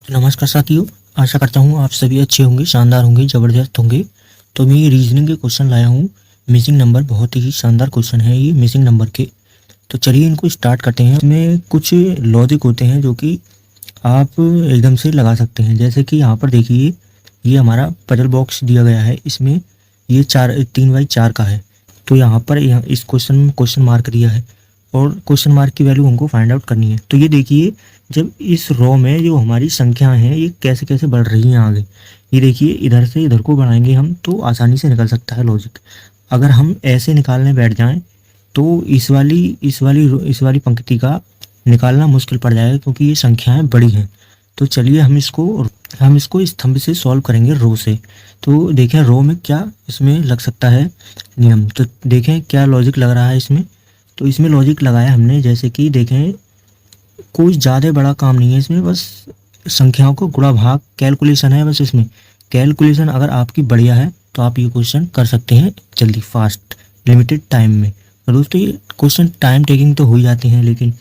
नमस्कार साथियों, आशा करता हूँ आप सभी अच्छे होंगे, शानदार होंगे, ज़बरदस्त होंगे। तो मैं ये रीजनिंग के क्वेश्चन लाया हूँ। मिसिंग नंबर बहुत ही शानदार क्वेश्चन है ये मिसिंग नंबर के। तो चलिए इनको स्टार्ट करते हैं। इसमें कुछ लॉजिक होते हैं जो कि आप एकदम से लगा सकते हैं। जैसे कि यहाँ पर देखिए, ये हमारा पजल बॉक्स दिया गया है। इसमें ये 3x4 का है। तो यहाँ पर इस क्वेश्चन में क्वेश्चन मार्क दिया है और क्वेश्चन मार्क की वैल्यू हमको फाइंड आउट करनी है। तो ये देखिए, जब इस रो में जो हमारी संख्याएं हैं ये कैसे कैसे बढ़ रही हैं आगे। ये देखिए, इधर से इधर को बढ़ाएंगे हम तो आसानी से निकल सकता है लॉजिक। अगर हम ऐसे निकालने बैठ जाएं तो इस वाली पंक्ति का निकालना मुश्किल पड़ जाएगा, क्योंकि ये संख्याएं बड़ी हैं। तो चलिए हम इसको स्तंभ से सॉल्व करेंगे, रो से। तो देखें रो में क्या इसमें लग सकता है नियम। तो देखें क्या लॉजिक लग रहा है इसमें। तो इसमें लॉजिक लगाया हमने, जैसे कि देखें कोई ज़्यादा बड़ा काम नहीं है इसमें, बस संख्याओं को गुणा भाग कैलकुलेशन है। बस इसमें कैलकुलेशन अगर आपकी बढ़िया है तो आप ये क्वेश्चन कर सकते हैं जल्दी, फास्ट, लिमिटेड टाइम में। और दोस्तों ये क्वेश्चन टाइम टेकिंग तो हो ही जाते हैं, लेकिन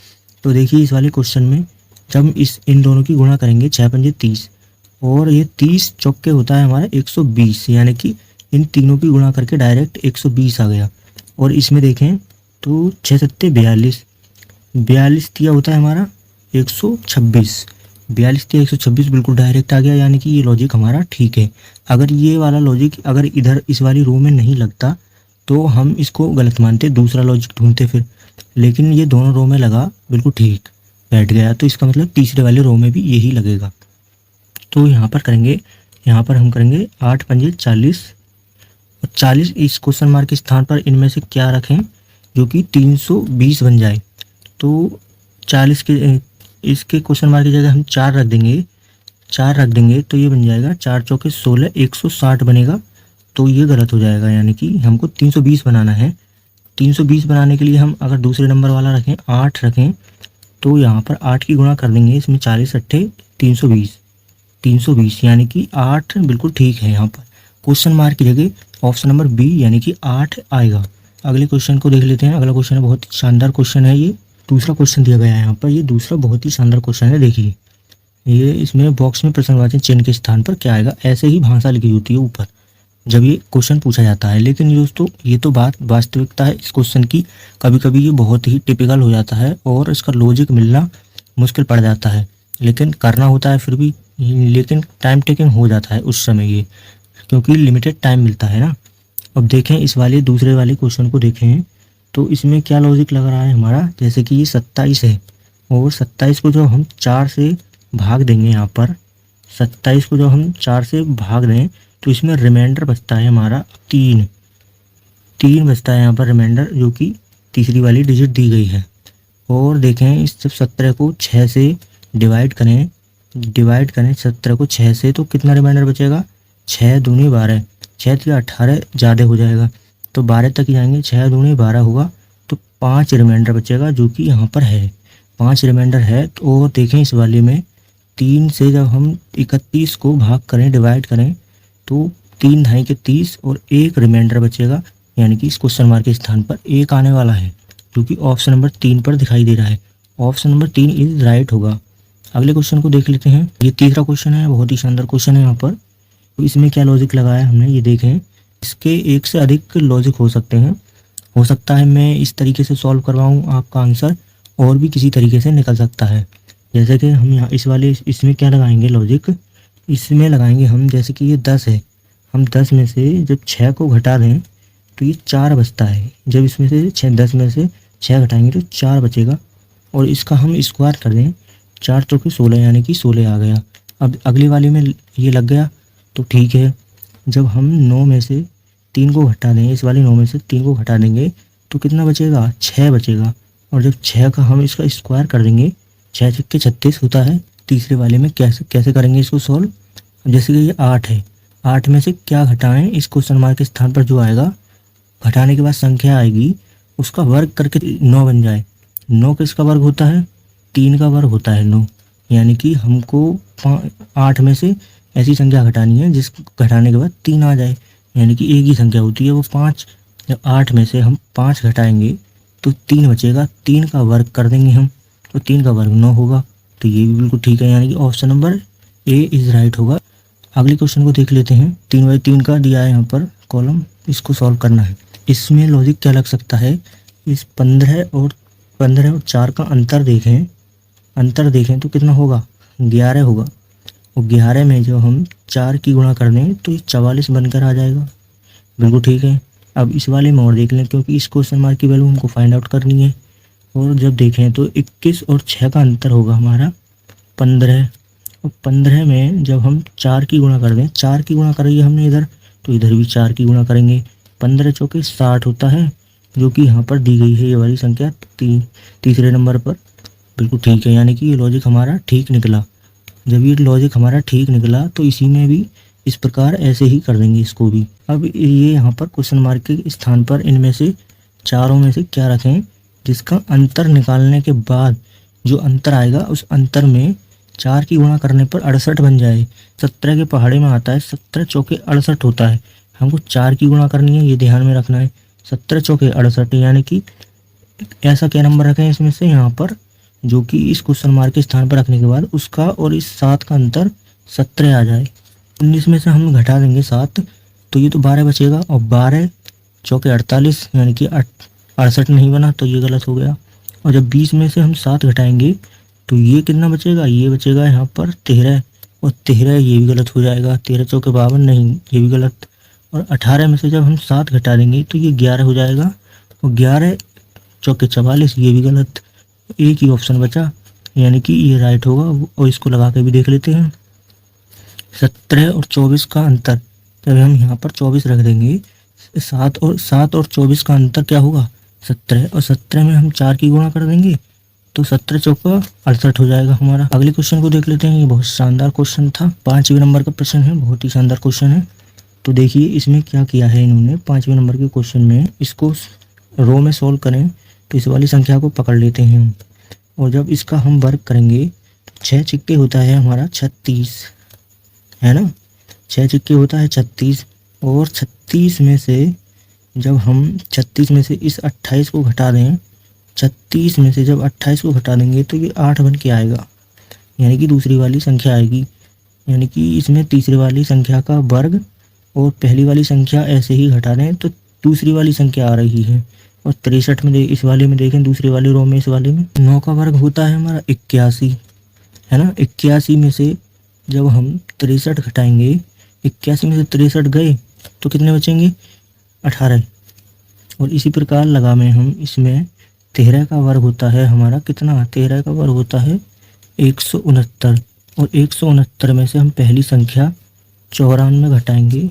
तो देखिए इस वाले क्वेश्चन में जब हम इन दोनों की गुणा करेंगे, 6 पंजे 30 और ये 30 चौके होता है हमारा 120, यानी कि इन तीनों की गुणा करके डायरेक्ट 120 आ गया। और इसमें देखें तो 6 सत्ते 42, 42 दिया होता है हमारा 126, 42 दिया 126 बिल्कुल डायरेक्ट आ गया, यानी कि ये लॉजिक हमारा ठीक है। अगर ये वाला लॉजिक अगर इधर इस वाली रो में नहीं लगता तो हम इसको गलत मानते, दूसरा लॉजिक ढूंढते फिर। लेकिन ये दोनों रो में लगा, बिल्कुल ठीक बैठ गया, तो इसका मतलब तीसरे वाले रो में भी यही लगेगा। तो यहाँ पर हम करेंगे 8 पंजे 40 और 40 इस क्वेश्चन मार्क के स्थान पर इनमें से क्या रखें जो कि 320 बन जाए। तो 40 के इसके क्वेश्चन मार्क की जगह हम 4 रख देंगे तो ये बन जाएगा 4 चौके 16, 160 बनेगा। तो ये गलत हो जाएगा, यानी कि हमको 320 बनाना है। 320 बनाने के लिए हम अगर दूसरे नंबर वाला रखें, 8 रखें, तो यहाँ पर 8 की गुणा कर देंगे, इसमें 40 अट्ठे 320, यानी कि 8 बिल्कुल ठीक है। यहाँ पर क्वेश्चन मार्क की जगह ऑप्शन नंबर बी यानी कि 8 आएगा। अगले क्वेश्चन को देख लेते हैं। अगला क्वेश्चन है, बहुत ही शानदार क्वेश्चन है ये। दूसरा क्वेश्चन दिया गया है यहाँ पर, ये दूसरा बहुत ही शानदार क्वेश्चन है। देखिए ये इसमें बॉक्स में प्रश्नवाचक चिन्ह के स्थान पर क्या आएगा, ऐसे ही भाषा लिखी होती है ऊपर जब ये क्वेश्चन पूछा जाता है। लेकिन दोस्तों ये तो बात वास्तविकता है इस क्वेश्चन की। कभी कभी ये बहुत ही टिपिकल हो जाता है और इसका लॉजिक मिलना मुश्किल पड़ जाता है, लेकिन करना होता है फिर भी। लेकिन टाइम टेकिंग हो जाता है उस समय ये, क्योंकि लिमिटेड टाइम मिलता है ना। अब देखें इस वाले दूसरे वाले क्वेश्चन को देखें तो इसमें क्या लॉजिक लग रहा है हमारा। जैसे कि ये 27 है और 27 को जो हम 4 से भाग देंगे, यहाँ पर 27 को जो हम 4 से भाग दें तो इसमें रिमाइंडर बचता है हमारा 3 बचता है यहाँ पर रिमाइंडर, जो कि तीसरी वाली डिजिट दी गई है। और देखें इस जब 17 को 6 से डिवाइड करें 17 को 6 से, तो कितना रिमाइंडर बचेगा, 6 दूनी 12, 6 3 18 ज़्यादा हो जाएगा तो 12 तक ही जाएंगे, 6 दूनी 12 होगा तो 5 रिमाइंडर बचेगा, जो कि यहाँ पर है 5 रिमाइंडर है। तो और देखें इस वाले में 3 से जब हम 31 को भाग करें, डिवाइड करें, तो 3 ढाई के 30 और 1 रिमाइंडर बचेगा, यानी कि इस क्वेश्चन मार्क के स्थान पर 1 आने वाला है, जो कि ऑप्शन नंबर 3 पर दिखाई दे रहा है। ऑप्शन नंबर 3 इज राइट होगा। अगले क्वेश्चन को देख लेते हैं। ये तीसरा क्वेश्चन है, बहुत ही शानदार क्वेश्चन है यहाँ पर। तो इसमें क्या लॉजिक लगाया हमने, ये देखें। इसके एक से अधिक लॉजिक हो सकते हैं। हो सकता है मैं इस तरीके से सॉल्व करवाऊँ आपका आंसर, और भी किसी तरीके से निकल सकता है। जैसे कि हम यहाँ इसमें क्या लगाएंगे लॉजिक, इसमें लगाएंगे हम, जैसे कि ये 10 है, हम 10 में से जब 6 को घटा दें तो ये 4 बचता है। जब इसमें से 10 में से 6 घटाएंगे तो 4 बचेगा, और इसका हम स्क्वायर कर दें, 4 चौके 16, यानी कि 16 आ गया। अब अगली वाली में ये लग गया तो ठीक है। जब हम 9 में से 3 को घटा देंगे, इस वाली 9 में से 3 को घटा देंगे तो कितना बचेगा, 6 बचेगा। और जब 6 का हम इसका स्क्वायर कर देंगे, 6 छक्के 36 होता है। तीसरे वाले में कैसे करेंगे इसको सॉल्व। जैसे कि ये 8 है, 8 में से क्या घटाएं, इस क्वेश्चन मार्क के स्थान पर जो आएगा, घटाने के बाद संख्या आएगी, उसका वर्ग करके 9 बन जाए। 9 किसका वर्ग होता है, 3 का वर्ग होता है 9, यानी कि हमको 8 में से ऐसी संख्या घटानी है जिस घटाने के बाद 3 आ जाए, यानी कि एक ही संख्या होती है वो 5। जब 8 में से हम 5 घटाएंगे तो 3 बचेगा, 3 का वर्ग कर देंगे हम, तो 3 का वर्ग 9 होगा। तो ये भी बिल्कुल ठीक है, यानी कि option number A is right होगा। अगले क्वेश्चन को देख लेते हैं। 3/3 का दिया है यहाँ पर कॉलम, इसको सॉल्व करना है। इसमें लॉजिक क्या लग सकता है, इस 15 और 4 का अंतर देखें तो कितना होगा, 11 होगा। और 11 में जो हम 4 की गुणा कर दें तो ये 44 बनकर आ जाएगा। बिल्कुल ठीक है। अब इस वाले में और देख लें, क्योंकि इस क्वेश्चन मार्क की वैल्यू हमको फाइंड आउट करनी है। और जब देखें तो 21 और 6 का अंतर होगा हमारा 15। और 15 में जब हम 4 की गुणा कर दें, 4 की गुणा करेंगे हमने इधर, तो इधर भी 4 की गुणा करेंगे। 15 चौके 60 होता है, जो कि यहाँ पर दी गई है ये वाली संख्या तीसरे नंबर पर। बिल्कुल ठीक है, यानी कि ये लॉजिक हमारा ठीक निकला। जब ये लॉजिक हमारा ठीक निकला तो इसी में भी इस प्रकार ऐसे ही कर देंगे इसको भी। अब ये यहाँ पर क्वेश्चन मार्क के स्थान पर इनमें से चारों में से क्या रखें, जिसका अंतर निकालने के बाद जो अंतर आएगा उस अंतर में 4 की गुणा करने पर 68 बन जाए। 17 के पहाड़े में आता है 17 चौके 68 होता है, हमको 4 की गुणा करनी है, ये ध्यान में रखना है। 17 चौके 68, यानी कि ऐसा क्या नंबर रखें इसमें से यहाँ पर, जो कि इस क्वेश्चन मार्क के स्थान पर रखने के बाद उसका और इस 7 का अंतर 17 आ जाए। 19 में से हम घटा देंगे 7, तो ये तो 12 बचेगा। और 12 चौके 48, यानी कि 68 नहीं बना, तो ये गलत हो गया। और जब 20 में से हम 7 घटाएंगे तो ये कितना बचेगा, ये बचेगा यहाँ पर 13। और 13 ये भी गलत हो जाएगा। 13 चौके 52 नहीं, ये भी गलत। और 18 में से जब हम 7 घटा देंगे तो ये 11 हो जाएगा। और 11 चौके 44, ये भी गलत। एक ही ऑप्शन बचा, यानी कि ये राइट होगा। और इसको लगा के भी देख लेते हैं। 17 और 24 का अंतर, जब हम यहाँ पर 24 रख देंगे, 7 और 24 का अंतर क्या होगा, 17। और 17 में हम 4 की गुणा कर देंगे तो 17 चौका 68 हो जाएगा हमारा। अगले क्वेश्चन को देख लेते हैं। ये बहुत शानदार क्वेश्चन था, 5वें नंबर का प्रश्न है, बहुत ही शानदार क्वेश्चन है। तो देखिए इसमें क्या किया है इन्होंने, 5वें नंबर के क्वेश्चन में इसको रो में सॉल्व करें तो इस वाली संख्या को पकड़ लेते हैं हम। और जब इसका हम वर्क करेंगे तो 6 चिक्के होता है हमारा 36, है ना। 6 चिक्के होता है 36। और 36 में से जब हम 36 में से इस 28 को घटा दें, 36 में से जब 28 को घटा देंगे तो ये 8 बन के आएगा, यानी कि दूसरी वाली संख्या आएगी। यानी कि इसमें तीसरी वाली संख्या का वर्ग और पहली वाली संख्या ऐसे ही घटा दें तो दूसरी वाली संख्या आ रही है। और 63 में इस वाले में देखें, दूसरी वाली रो में, इस वाले में 9 का वर्ग होता है हमारा 81, है ना। 81 में से जब हम 63 घटाएंगे, 81 में से 63 गए तो कितने बचेंगे, 18। और इसी प्रकार लगा में हम इसमें 13 का वर्ग होता है हमारा कितना, 13 का वर्ग होता है 169। और 169 में से हम पहली संख्या 94 घटाएंगे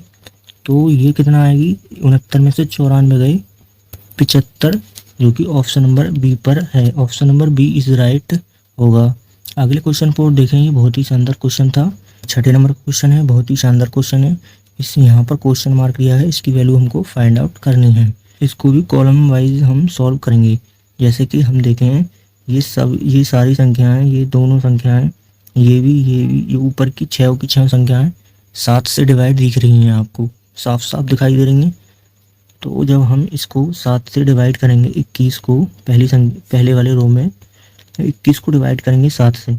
तो ये कितना आएगी, 69 में से 94 गए 75, जो कि ऑप्शन नंबर बी पर है। Option number B is right होगा। अगले क्वेश्चन को देखें, ये बहुत ही शानदार क्वेश्चन था, 6ठे नंबर का क्वेश्चन है, बहुत ही शानदार क्वेश्चन है। इस यहाँ पर क्वेश्चन मार्क दिया है, इसकी वैल्यू हमको फाइंड आउट करनी है। इसको भी कॉलम वाइज हम सॉल्व करेंगे। जैसे कि हम देखें ये सारी संख्याएं, ये दोनों संख्याएं, ये भी ये ऊपर की 6 संख्याएं 7 से डिवाइड दिख रही हैं, आपको साफ साफ दिखाई दे रही हैं। तो जब हम इसको 7 से डिवाइड करेंगे, 21 को पहले वाले रो में 21 को डिवाइड करेंगे 7 से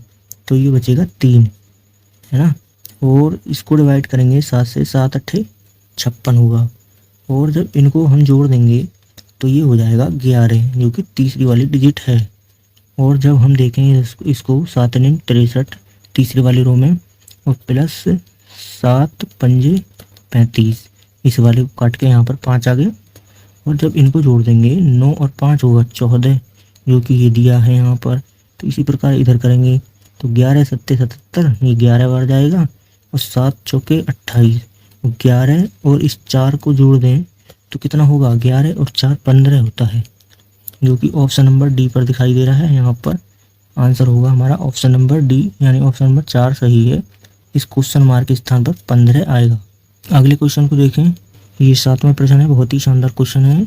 तो ये बचेगा 3, है ना। और इसको डिवाइड करेंगे 7 से, 7 अट्ठे 56 होगा। और जब इनको हम जोड़ देंगे तो ये हो जाएगा 11, जो कि तीसरी वाली डिजिट है। और जब हम देखेंगे इसको 7 9 63 तीसरी वाली रो में, और प्लस 7 पंजे 35, इस वाले को काट के यहाँ पर 5 आ गए। और जब इनको जोड़ देंगे 9 और 5 होगा 14, जो कि ये दिया है यहाँ पर। तो इसी प्रकार इधर करेंगे तो 11 7 77, ये 11 बार जाएगा। और 7 चौके 28, 11 और इस 4 को जोड़ दें तो कितना होगा, 11 और 4 15 होता है, जो कि ऑप्शन नंबर डी पर दिखाई दे रहा है। यहाँ पर आंसर होगा हमारा ऑप्शन नंबर डी, यानी ऑप्शन नंबर 4 सही है। इस क्वेश्चन मार्क के स्थान पर 15 आएगा। अगले क्वेश्चन को देखें, ये 7वां प्रश्न है, बहुत ही शानदार क्वेश्चन है।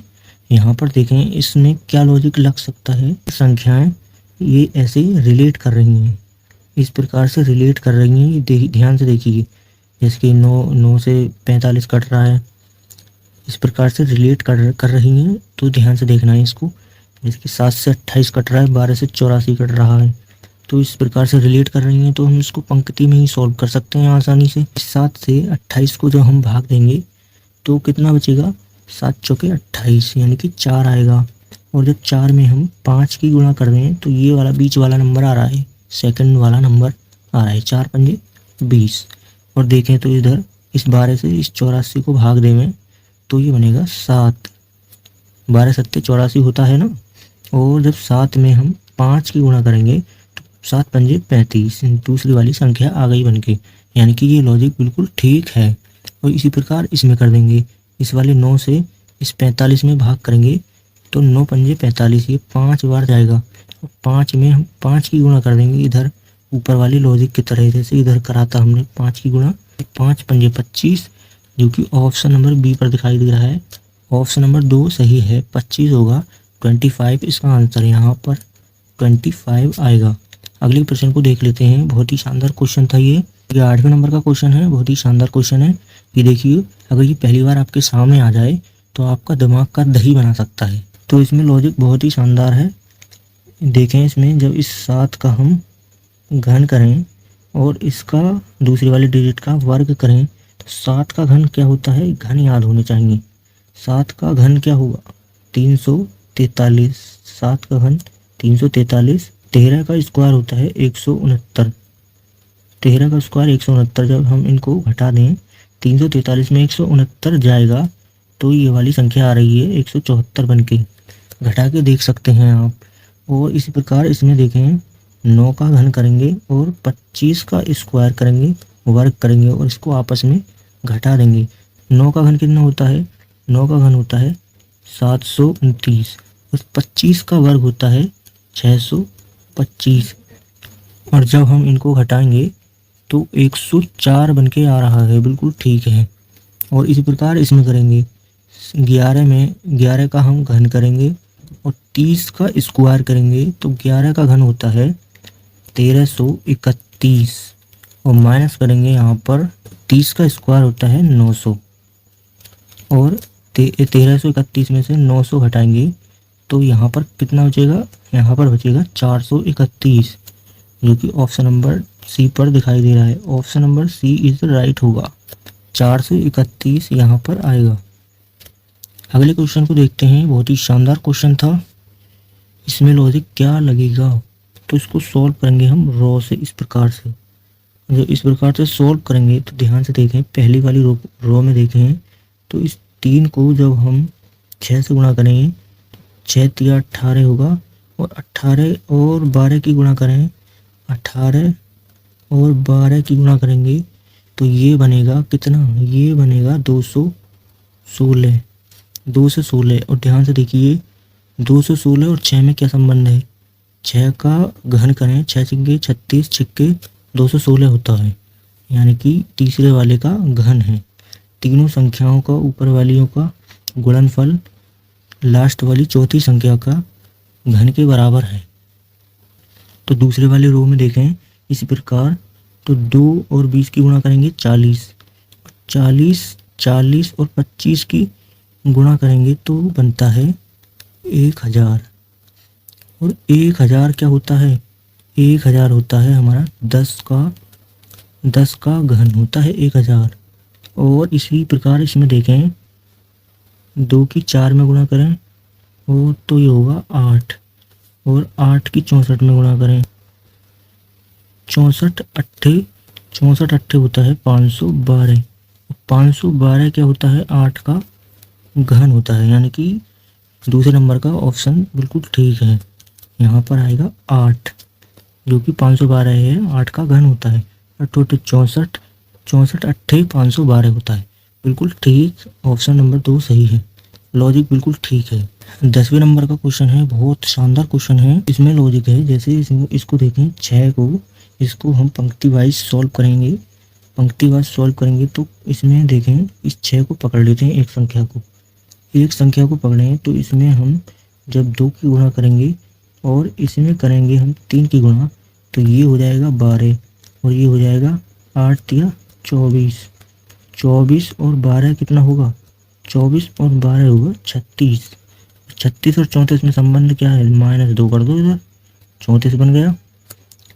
यहाँ पर देखें इसमें क्या लॉजिक लग सकता है, संख्याएं ये ऐसे रिलेट कर रही हैं, इस प्रकार से रिलेट कर रही हैं, ये ध्यान से देखिए। जैसे कि 9 से 45 कट रहा है, इस प्रकार से रिलेट कर रही हैं, तो ध्यान से देखना है इसको। जैसे कि 7 से 28 कट रहा है, 12 से 84 कट रहा है, तो इस प्रकार से रिलेट कर रही हैं, तो हम इसको पंक्ति में ही सॉल्व कर सकते हैं आसानी से। 7 से 28 को जब हम भाग देंगे तो कितना बचेगा, 7 चौके 28 यानी कि 4 आएगा। और जब 4 में हम 5 की गुणा कर दें तो ये वाला बीच वाला नंबर आ रहा है, सेकंड वाला नंबर आ रहा है, 4 पंजे 20। और देखें तो इधर इस 12 से इस 84 को भाग दें तो ये बनेगा 7, 12 सत्ते 84 होता है ना। और जब 7 में हम 5 की गुणा करेंगे तो 7 पंजे 35, दूसरी वाली संख्या आ गई बन के, यानी कि ये लॉजिक बिल्कुल ठीक है। और इसी प्रकार इसमें कर देंगे, इस वाले 9 से इस 45 में भाग करेंगे तो 9 पंजे 45, ये 5 बार जाएगा। 5 में हम 5 की गुणा कर देंगे इधर ऊपर वाली लॉजिक की तरह, जैसे इधर करा था हमने 5 की गुणा, 5 पंजे 25, जो कि ऑप्शन नंबर बी पर दिखाई दे रहा है। ऑप्शन नंबर 2 सही है, 25 होगा, 25 इसका आंसर यहाँ पर 25 आएगा। अगले प्रश्न को देख लेते हैं, बहुत ही शानदार क्वेश्चन था ये 8वें नंबर का क्वेश्चन है, बहुत ही शानदार क्वेश्चन है। ये देखिए, अगर ये पहली बार आपके सामने आ जाए तो आपका दिमाग का दही बना सकता है। तो इसमें लॉजिक बहुत ही शानदार है। देखें, इसमें जब इस 7 का हम घन करें और इसका दूसरी वाले डिजिट का वर्ग करें तो 7 का घन क्या होता है, घन याद होने चाहिए। 7 का घन क्या होगा, 343। 7 का घन 343। 13 का स्क्वायर होता है 169। 13 का स्क्वायर 169। जब हम इनको घटा दें 343 में 169 जाएगा तो ये वाली संख्या आ रही है 174 बन के, घटा के देख सकते हैं आप। और इसी प्रकार इसमें देखें, 9 का घन करेंगे और 25 का स्क्वायर करेंगे, वर्ग करेंगे और इसको आपस में घटा देंगे। 9 का घन कितना होता है, 9 का घन होता है 729 और 25 का वर्ग होता है 625। और जब हम इनको घटाएंगे तो 104 बन के आ रहा है, बिल्कुल ठीक है। और इसी प्रकार इसमें करेंगे, 11 में 11 का हम घन करेंगे और 30 का स्क्वायर करेंगे तो 11 का घन होता है 1331 और माइनस करेंगे यहाँ पर 30 का स्क्वायर होता है 900 और 1331 में से 900 घटाएंगे तो यहाँ पर कितना बचेगा, यहाँ पर बचेगा 431, जो कि ऑप्शन नंबर सी पर दिखाई दे रहा है। Option number C is right होगा, 431 यहाँ पर आएगा। अगले क्वेश्चन को देखते हैं, बहुत ही शानदार क्वेश्चन था। इसमें लॉजिक क्या लगेगा, तो इसको सॉल्व करेंगे हम रो से इस प्रकार से। जब इस प्रकार से सॉल्व करेंगे तो ध्यान से देखें, पहली वाली रो में देखें तो इस 3 को जब हम 6 से गुणा करेंगे 6 3 18 होगा और 18 और 12 की गुणा करें, 18 और 12 की गुणा करेंगे तो ये बनेगा कितना, ये बनेगा 216, 2 से 16। और ध्यान से देखिए 216 और 6 में क्या संबंध है, 6 का घन करें, 6 छिक्के 36, छिक्के 216 होता है, यानी कि तीसरे वाले का घन है। तीनों संख्याओं का ऊपर वालियों का गुणनफल लास्ट वाली चौथी संख्या का घन के बराबर है। तो दूसरे वाले रो में देखें इसी प्रकार, तो 2 और 20 की गुणा करेंगे 40, 40 और 25 की गुणा करेंगे तो बनता है 1000। और 1000 क्या होता है, 1000 होता है हमारा 10 का घन होता है 1000। और इसी प्रकार इसमें देखें 2 की 4 में गुणा करें और तो ये होगा 8 और 8 की 64 में गुणा करें, 64 अट्ठे होता है 512। 512 क्या होता है, 8 का घन होता है, यानी कि दूसरे नंबर का ऑप्शन बिल्कुल ठीक है। यहाँ पर आएगा 8, जो कि 512 है, 8 का घन होता है। टोटल 64 अट्ठे 512 होता है, बिल्कुल ठीक। ऑप्शन नंबर 2 सही है, लॉजिक बिल्कुल ठीक है। 10वें नंबर का क्वेश्चन है, बहुत शानदार क्वेश्चन है। इसमें लॉजिक है, जैसे इसको देखें 6 को, इसको हम पंक्ति वाइज सॉल्व करेंगे। पंक्ति वाइज सॉल्व करेंगे तो इसमें देखें इस 6 को पकड़ लेते हैं, एक संख्या को पकड़ें तो इसमें हम जब 2 की गुणा करेंगे और इसमें करेंगे हम 3 की गुणा तो ये हो जाएगा 12 और ये हो जाएगा 8 या 24। 24 और 12 कितना होगा, 24 और 12 होगा 36। 36 और 34 में संबंध क्या है, -2 कर दो इधर, 34 बन गया।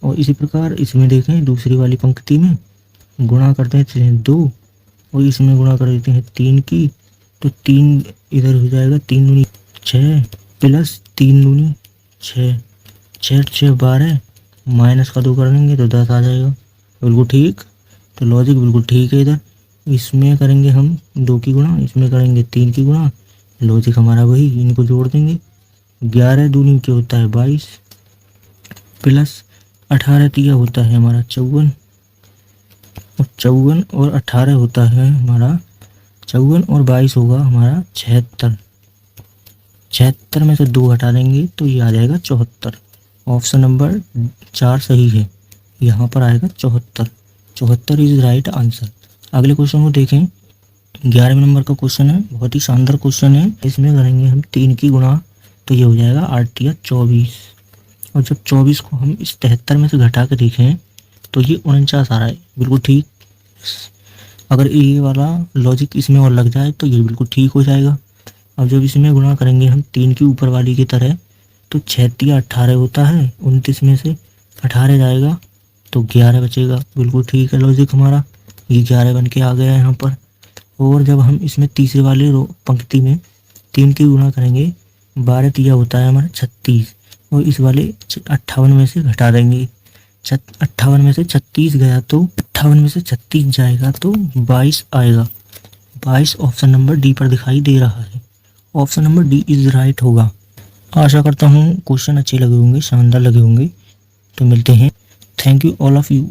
और इसी प्रकार इसमें देखें दूसरी वाली पंक्ति में गुणा कर देते हैं 2 और इसमें गुणा कर देते हैं 3 की, तो 3 इधर हो जाएगा, 3 दूनी 6 प्लस 3 दूनी 6, 6 6 12, माइनस का 2 कर देंगे तो 10 आ जाएगा। बिल्कुल ठीक, तो लॉजिक बिल्कुल ठीक है। इधर इसमें करेंगे हम 2 की गुणा, इसमें करेंगे 3 की गुणा, लॉजिक हमारा वही, इनको जोड़ देंगे। 11 दूनी क्या होता है 22 प्लस 18 तिया होता है हमारा 54, और 54 और 18 होता है हमारा 54 और 22 होगा हमारा 76। 76 में से 2 हटा देंगे तो ये आ जाएगा 74। ऑप्शन नंबर 4 सही है, यहाँ पर आएगा 74। 74 इज राइट आंसर। अगले क्वेश्चन को देखें, 11वें नंबर का क्वेश्चन है, बहुत ही शानदार क्वेश्चन है। इसमें करेंगे हम 3 की गुणा, तो ये हो जाएगा 8 या 24, और जब 24 को हम इस 73 में से घटा के देखें तो ये 49 आ रहा है। बिल्कुल ठीक, अगर ये वाला लॉजिक इसमें और लग जाए तो ये बिल्कुल ठीक हो जाएगा। अब जब इसमें गुणा करेंगे हम 3 की ऊपर वाली की तरह, तो 6 या 18 होता है, 29 में से 18 जाएगा तो 11 बचेगा। बिल्कुल ठीक है लॉजिक हमारा, ये 11 बन के आ गया है यहाँ पर। और जब हम इसमें तीसरे वाले पंक्ति में 3 की गुणा करेंगे, 12 तिया होता है हमारा 36, और इस वाले 58 में से घटा देंगे, 58 में से 36 गया तो 58 में से 36 जाएगा तो 22 आएगा। 22 ऑप्शन नंबर डी पर दिखाई दे रहा है। Option number D is right होगा। आशा करता हूँ क्वेश्चन अच्छे लगे होंगे, शानदार लगे होंगे। तो मिलते हैं, thank you all of you.